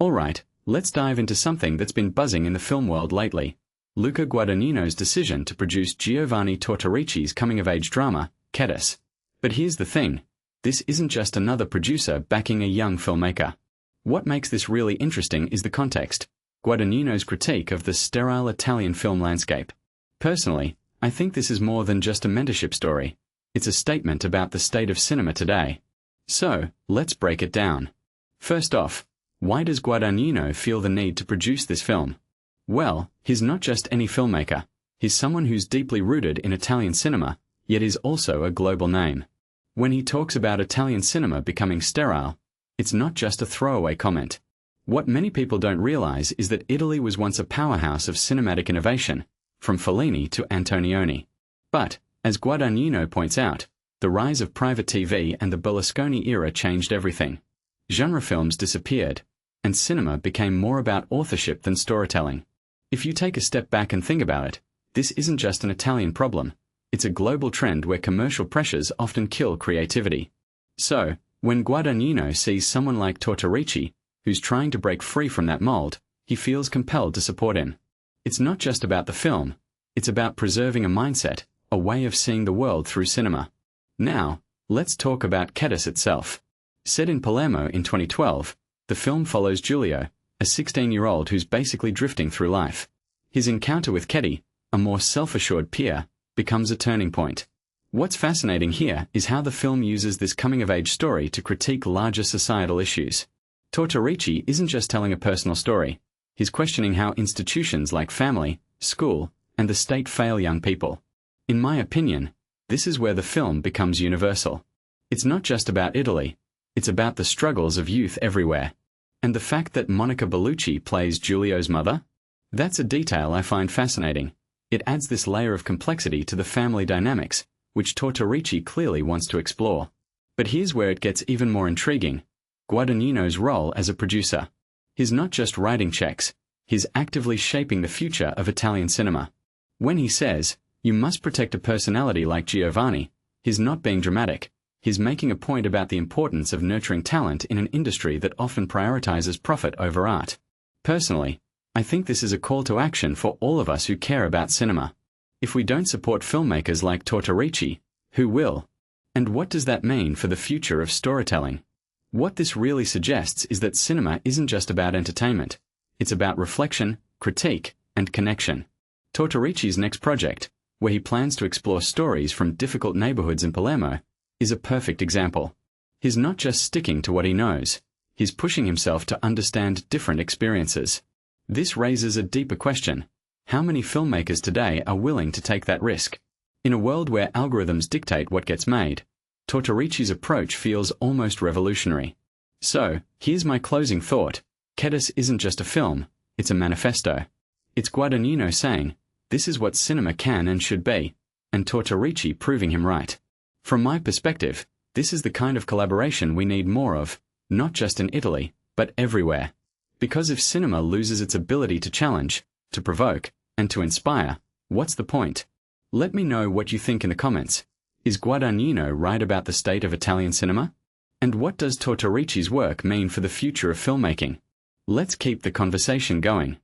Alright, let's dive into something that's been buzzing in the film world lately. Luca Guadagnino's decision to produce Giovanni Tortorici's coming-of-age drama, Ketty. But here's the thing. This isn't just another producer backing a young filmmaker. What makes this really interesting is the context. Guadagnino's critique of the sterile Italian film landscape. Personally, I think this is more than just a mentorship story. It's a statement about the state of cinema today. So, let's break it down. First off, why does Guadagnino feel the need to produce this film? Well, he's not just any filmmaker. He's someone who's deeply rooted in Italian cinema, yet is also a global name. When he talks about Italian cinema becoming sterile, it's not just a throwaway comment. What many people don't realize is that Italy was once a powerhouse of cinematic innovation, from Fellini to Antonioni. But, as Guadagnino points out, the rise of private TV and the Berlusconi era changed everything. Genre films disappeared, and cinema became more about authorship than storytelling. If you take a step back and think about it, this isn't just an Italian problem. It's a global trend where commercial pressures often kill creativity. So, when Guadagnino sees someone like Tortorici, who's trying to break free from that mold, he feels compelled to support him. It's not just about the film, it's about preserving a mindset, a way of seeing the world through cinema. Now, let's talk about Ketty itself. Set in Palermo in 2012, the film follows Giulio, a 16-year-old who's basically drifting through life. His encounter with Ketty, a more self-assured peer, becomes a turning point. What's fascinating here is how the film uses this coming-of-age story to critique larger societal issues. Tortorici isn't just telling a personal story. He's questioning how institutions like family, school, and the state fail young people. In my opinion, this is where the film becomes universal. It's not just about Italy, it's about the struggles of youth everywhere. And the fact that Monica Bellucci plays Giulio's mother? That's a detail I find fascinating. It adds this layer of complexity to the family dynamics, which Tortorici clearly wants to explore. But here's where it gets even more intriguing. Guadagnino's role as a producer. He's not just writing checks, he's actively shaping the future of Italian cinema. When he says, "You must protect a personality like Giovanni," he's not being dramatic. He's making a point about the importance of nurturing talent in an industry that often prioritizes profit over art. Personally, I think this is a call to action for all of us who care about cinema. If we don't support filmmakers like Tortorici, who will? And what does that mean for the future of storytelling? What this really suggests is that cinema isn't just about entertainment. It's about reflection, critique, and connection. Tortorici's next project, where he plans to explore stories from difficult neighborhoods in Palermo, is a perfect example. He's not just sticking to what he knows, he's pushing himself to understand different experiences. This raises a deeper question. How many filmmakers today are willing to take that risk? In a world where algorithms dictate what gets made, Tortorici's approach feels almost revolutionary. So, here's my closing thought. Ketty isn't just a film, it's a manifesto. It's Guadagnino saying, this is what cinema can and should be, and Tortorici proving him right. From my perspective, this is the kind of collaboration we need more of, not just in Italy, but everywhere. Because if cinema loses its ability to challenge, to provoke, and to inspire, what's the point? Let me know what you think in the comments. Is Guadagnino right about the state of Italian cinema? And what does Tortorici's work mean for the future of filmmaking? Let's keep the conversation going.